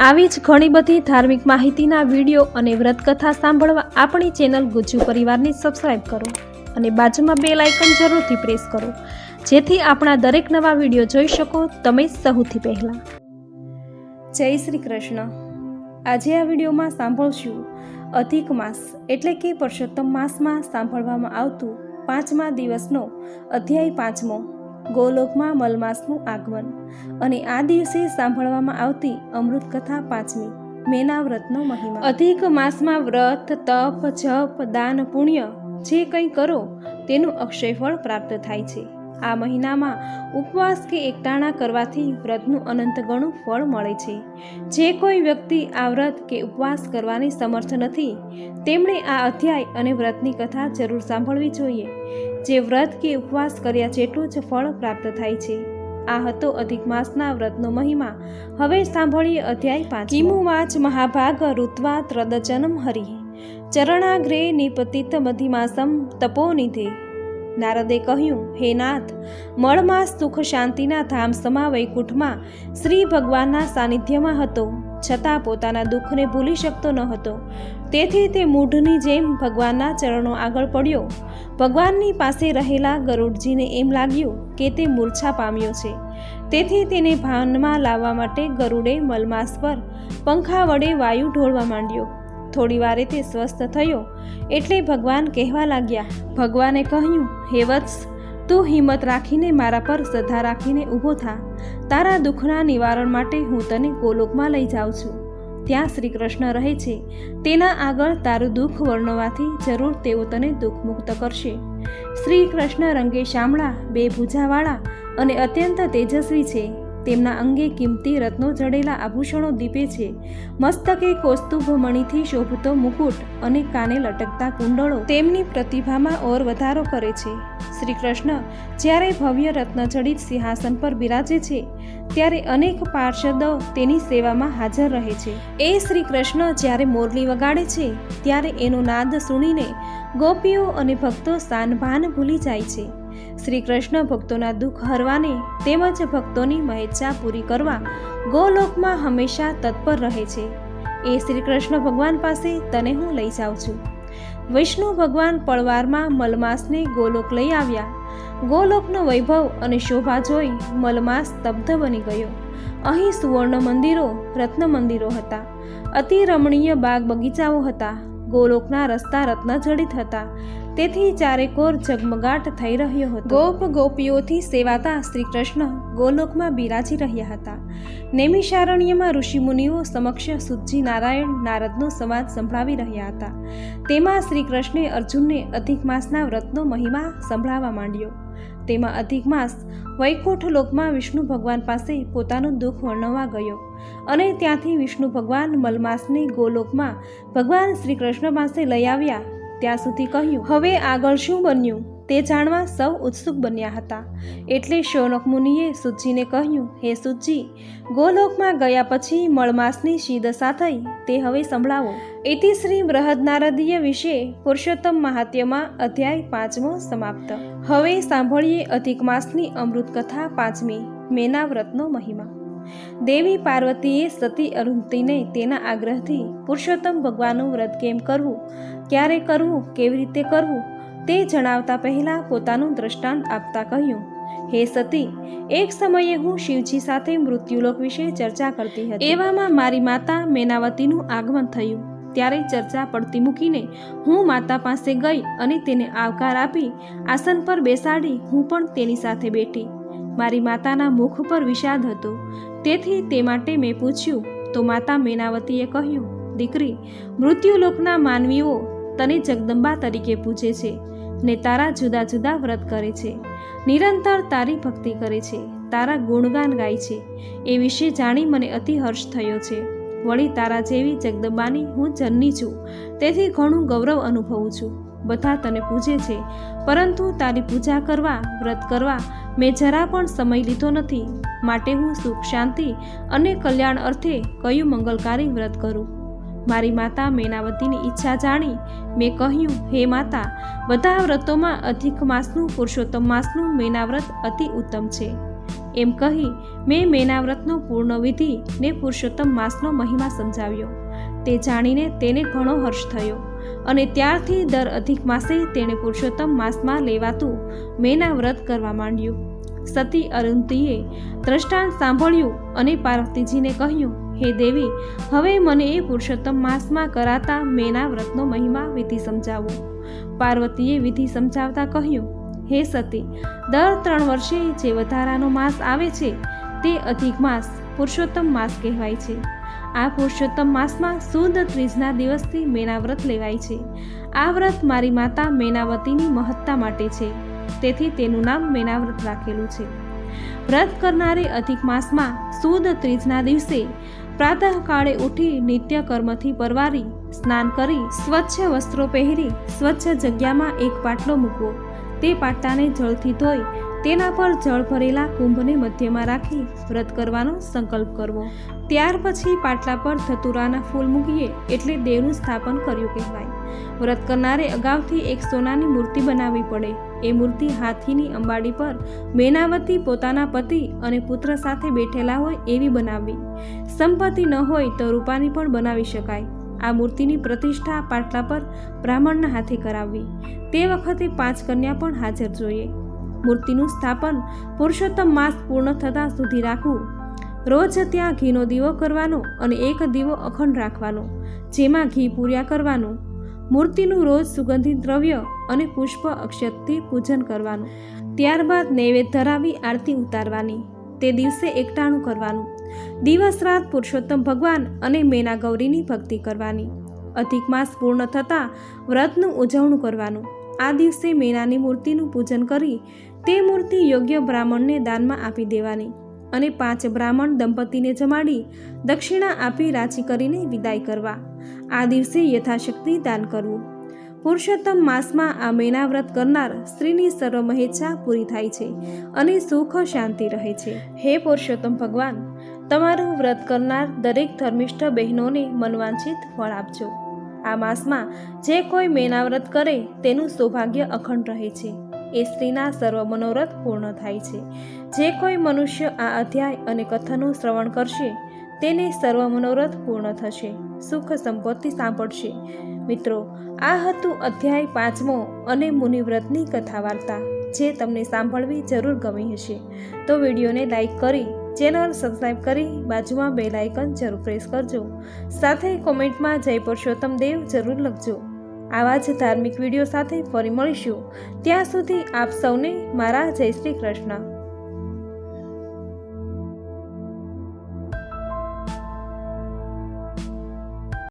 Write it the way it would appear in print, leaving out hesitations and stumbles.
આવી જ ઘણી બધી ધાર્મિક માહિતીના વિડીયો અને વ્રતકથા સાંભળવા આપણી ચેનલ ગુજ્જુ પરિવારને સબસ્ક્રાઇબ કરો અને બાજુમાં બેલ આઇકન જરૂરથી પ્રેસ કરો, જેથી આપણા દરેક નવા વિડીયો જોઈ શકો તમે સૌથી પહેલા. જય શ્રી કૃષ્ણ. આજે આ વિડીયોમાં સાંભળશું અધિક માસ એટલે કે પુરુષોત્તમ માસમાં સાંભળવામાં આવતું 5મા દિવસનો અધ્યાય 5મો, ગોલોકમાં મલમાસનું આગમન, અને આ દિવસે સાંભળવામાં આવતી અમૃત કથા 5મી, મેના વ્રતનો મહિમા. અધિક માસમાં વ્રત, તપ, જપ, દાન, પુણ્ય જે કંઈ કરો તેનું અક્ષય ફળ પ્રાપ્ત થાય છે. આ મહિનામાં ઉપવાસ કે એકટાણા કરવાથી વ્રતનું અનંત ગણું ફળ મળે છે. જે કોઈ વ્યક્તિ આ વ્રત કે ઉપવાસ કરવાની સમર્થ નથી તેમણે આ અધ્યાય અને વ્રતની કથા જરૂર સાંભળવી જોઈએ. જે વ્રત કે ઉપવાસ કર્યા જેટલું જ ફળ પ્રાપ્ત થાય છે. આ હતો અધિક માસના વ્રતનો મહિમા. હવે સાંભળીએ અધ્યાય 5. કિમુવાચ મહાભાગ ઋત્વા ત્રદચનમ હરિ ચરણાગ્રે નિપતિત મધિમાસમ તપોનિધે. નારદે કહ્યું, હે નાથ, મળમાસ સુખ શાંતિના ધામ સમા વૈકુંઠમાં શ્રી ભગવાનના સાનિધ્યમાં હતો, છતાં પોતાના દુઃખને ભૂલી શકતો ન હતો. તેથી તે મૂઢની જેમ ભગવાનના ચરણો આગળ પડ્યો. ભગવાનની પાસે રહેલા ગરુડજીને એમ લાગ્યું કે તે મૂર્છા પામ્યો છે. તેથી તેને ભાનમાં લાવવા માટે ગરુડે મલમાસ પર પંખા વડે વાયુ ઢોળવા માંડ્યો. થોડી વારે તે સ્વસ્થ થયો એટલે ભગવાન કહેવા લાગ્યા. ભગવાને કહ્યું, હે વત્સ, તું હિંમત રાખીને મારા પર શ્રદ્ધા રાખીને ઊભો થા. તારા દુઃખના નિવારણ માટે હું તને ગોલોકમાં લઈ જાઉં છું. ત્યાં શ્રી કૃષ્ણ રહે છે. તેના આગળ તારું દુઃખ વર્ણવાથી જરૂર તેઓ તને દુઃખ મુક્ત કરશે. શ્રી કૃષ્ણ રંગે શામળા, 2 ભુજાવાળા અને અત્યંત તેજસ્વી છે. તેમના અંગે કિંમતી રત્નો જડેલા આભૂષણો દીપે છે. મસ્તકે કૌસ્તુભમણીથી શોભતો મુકુટ અને કાને લટકતા કુંડળો તેમની પ્રતિભામાં ઓર વધારો કરે છે. શ્રી કૃષ્ણ જ્યારે ભવ્ય રત્નજડિત સિંહાસન પર બિરાજે છે ત્યારે અનેક પાર્ષદો તેની સેવામાં હાજર રહે છે. એ શ્રી કૃષ્ણ જ્યારે મોરલી વગાડે છે ત્યારે એનો નાદ સુણીને ગોપીઓ અને ભક્તો સાનભાન ભૂલી જાય છે. શ્રી કૃષ્ણ ભક્તોના દુઃખ હરવાને તેમજ ભક્તોની મહેચ્છા પૂરી કરવા ગોલોકમાં હંમેશા તત્પર રહે છે. એ શ્રી કૃષ્ણ ભગવાન પાસે તને હું લઈ જાઉં છું. વિષ્ણુ ભગવાન પળવારમાં મલમાસને ગોલોક લઈ આવ્યા. ગોલોકનો વૈભવ અને શોભા જોઈ મલમાસ સ્તબ્ધ બની ગયો. અહીં સુવર્ણ મંદિરો, રત્ન મંદિરો હતા. અતિ રમણીય બાગ બગીચાઓ હતા. ગોલોકના રસ્તા રત્નજડિત હતા. તેથી ચારેકોર ઝગમગાટ થઈ રહ્યો હતો. ગોપ ગોપીઓથી સેવાતા શ્રી કૃષ્ણ ગોલોકમાં બિરાજી રહ્યા હતા. નૈમિષારણ્યમાં ઋષિમુનિઓ સમક્ષ સુતજી નારાયણ નારદનો સંવાદ સંભળાવી રહ્યા હતા. તેમાં શ્રી કૃષ્ણે અર્જુનને અધિક માસના વ્રતનો મહિમા સંભળાવવા માંડ્યો. તેમાં અધિક માસ વૈકુંઠ લોકમાં વિષ્ણુ ભગવાન પાસે પોતાનું દુઃખ વર્ણવવા ગયો અને ત્યાંથી વિષ્ણુ ભગવાન મલમાસને ગોલોકમાં ભગવાન શ્રી કૃષ્ણ પાસે લઈ આવ્યા. ત્યાં સુધી કહ્યું. હવે આગળ શું બન્યું તે જાણવા સૌ ઉત્સુક બન્યા હતા. એટલે શૌનક મુનિએ સુતજીને કહ્યું, હે સુતજી, ગોલોકમાં ગયા પછી મળમાસની શી દશા થઈ તે હવે સંભળાવો. ઇતિ શ્રી બૃહદનારદીય વિશે પુરુષોત્તમ મહાત્મ્યમાં અધ્યાય 5મો સમાપ્ત. હવે સાંભળીએ અધિક માસની અમૃત કથા 5મી, મેના વ્રતનો મહિમા. દેવી પાર્વતીએ સતી અરુંધતીને તેના આગ્રહથી પુરુષોત્તમ ભગવાનનું વ્રત કેમ કરવું, ક્યારે કરવું, કેવી રીતે કરવું તે જણાવતા પહેલા પોતાનું દ્રષ્ટાંત આપતા કહ્યું, હે સતી, એક સમયે હું શિવજી સાથે મૃત્યુલોક વિશે ચર્ચા કરતી હતી. એવામાં મારી માતા મેનાવતીનું આગમન થયું. ત્યારે ચર્ચા પડતી મૂકીને હું માતા પાસે ગઈ અને તેને આવકાર આપી આસન પર બેસાડી હું પણ તેની સાથે બેઠી. મારી માતાના મુખ પર વિષાદ હતો. તેથી તે માટે મેં પૂછ્યું તો માતા મેનાવતીએ કહ્યું, દીકરી, મૃત્યુલોકના માનવીઓ તને જગદંબા તરીકે પૂજે છે ને તારા જુદા જુદા વ્રત કરે છે, નિરંતર તારી ભક્તિ કરે છે, તારા ગુણગાન ગાય છે. એ વિશે જાણી મને અતિ હર્ષ થયો છે. વળી તારા જેવી જગદંબાની હું જનની છું, તેથી ઘણું ગૌરવ અનુભવું છું. બધા તને પૂજે છે, પરંતુ તારી પૂજા કરવા, વ્રત કરવા મેં જરા પણ સમય લીધો નથી. માટે હું સુખ, શાંતિ અને કલ્યાણ અર્થે કયું મંગલકારી વ્રત કરું? મારી માતા મેનાવતીની ઈચ્છા જાણી મેં કહ્યું, હે માતા, બધા વ્રતોમાં અધિક માસનું પુરુષોત્તમ માસનું મેના વ્રત અતિ ઉત્તમ છે. એમ કહી મેં મેના વ્રતનો પૂર્ણ વિધિ ને પુરુષોત્તમ માસનો મહિમા સમજાવ્યો. તે જાણીને તેને ઘણો હર્ષ થયો અને ત્યારથી દર અધિક માસે તેણે પુરુષોત્તમ માસમાં લેવાતું મેના વ્રત કરવા માંડ્યું. સતી અરુંધતીએ દ્રષ્ટાંત સાંભળ્યું અને પાર્વતીજીને કહ્યું, હે દેવી, હવે મને એ પુરુષોત્તમ માસમાં કરાતા મેના વ્રતનો મહિમા વિધિ સમજાવો. પાર્વતીએ વિધિ સમજાવતા કહ્યું, હે સતી, દર 3 વર્ષે જે વધારાનો માસ આવે છે તે અધિક માસ પુરુષોત્તમ માસ કહેવાય છે. આ પુરુષોત્તમ માસમાં સુદ ત્રીજના દિવસથી મેના વ્રત લેવાય છે. આ વ્રત મારી માતા મેનાવતીની મહત્તા માટે છે, તેથી તેનું નામ મેના વ્રત રાખેલું છે. વ્રત કરનારે અધિક માસમાં સુદ ત્રીજના દિવસે પ્રાતઃકાળે ઉઠી નિત્ય કર્મથી પરવારી સ્નાન કરી સ્વચ્છ વસ્ત્રો પહેરી સ્વચ્છ જગ્યામાં એક પાટલો મૂકવો. તે પાટલાને જળથી ધોઈ તેના પર જળ ભરેલા કુંભને મધ્યમાં રાખી વ્રત કરવાનો સંકલ્પ કરવો. ત્યાર પછી પાટલા પર ધતુરાના ફૂલ મૂકીએ એટલે દેવનું સ્થાપન કર્યું કહેવાય. વ્રત કરનારે અગાઉથી એક સોનાની મૂર્તિ બનાવવી પડે. એ મૂર્તિ હાથીની અંબાડી પર મેનાવતી પોતાના પતિ અને પુત્ર સાથે બેઠેલા હોય એવી બનાવવી. સંપત્તિ ન હોય તો રૂપાની પણ બનાવી શકાય. આ મૂર્તિની પ્રતિષ્ઠા પાટલા પર બ્રાહ્મણના હાથે કરાવવી. તે વખતે 5 કન્યા પણ હાજર જોઈએ. મૂર્તિનું સ્થાપન પુરુષોત્તમ માસ પૂર્ણ થતાં સુધી રાખવું. રોજ ત્યાં ઘીનો દીવો કરવાનો અને એક દીવો અખંડ રાખવાનો, જેમાં ઘી પૂર્યા કરવાનું. મૂર્તિનું રોજ સુગંધિત દ્રવ્ય અને પુષ્પ અક્ષતથી પૂજન કરવાનું. ત્યારબાદ નૈવેદ્ય ધરાવી આરતી ઉતારવાની. તે દિવસે એકટાણું કરવાનું. દિવસ રાત પુરુષોત્તમ ભગવાન અને મેના ગૌરીની ભક્તિ કરવાની. અધિક માસ પૂર્ણ થતાં વ્રતનું ઉજવણું કરવાનું. આ દિવસે મેનાની મૂર્તિનું પૂજન કરી તે મૂર્તિ યોગ્ય બ્રાહ્મણને દાનમાં આપી દેવાની અને 5 બ્રાહ્મણ દંપતીને જમાડી દક્ષિણા આપી રાજી કરીને વિદાય કરવા. આ દિવસે યથાશક્તિ દાન કરવું. પુરુષોત્તમ માસમાં આ મેના વ્રત કરનાર સ્ત્રીની સર્વ મહેચ્છા પૂરી થાય છે અને સુખ શાંતિ રહે છે. હે પુરુષોત્તમ ભગવાન, તમારું વ્રત કરનાર દરેક ધર્મિષ્ઠ બહેનોને મનવાંછિત ફળ આપજો. આ માસમાં જે કોઈ મેના વ્રત કરે તેનું સૌભાગ્ય અખંડ રહે છે. એ સ્ત્રીના સર્વ મનોરથ પૂર્ણ થાય છે. જે કોઈ મનુષ્ય આ અધ્યાય અને કથનનું શ્રવણ કરશે તેને સર્વ મનોરથ પૂર્ણ થશે, સુખ સંપત્તિ સાંભળશે. મિત્રો, આ હતું અધ્યાય 5મો અને મુનિવ્રતની કથા વાર્તા, જે તમને સાંભળવી જરૂર ગમી હશે. તો વિડીયોને લાઈક કરી ચેનલ સબસ્ક્રાઈબ કરી બાજુમાં બેલ આઇકન જરૂર પ્રેસ કરજો. સાથે કોમેન્ટમાં જય પુરુષોત્તમ દેવ જરૂર લખજો. આવા જ ધાર્મિક વિડીયો સાથે ફરી મળીશું. ત્યાં સુધી આપ સૌને મારા જય શ્રી કૃષ્ણ.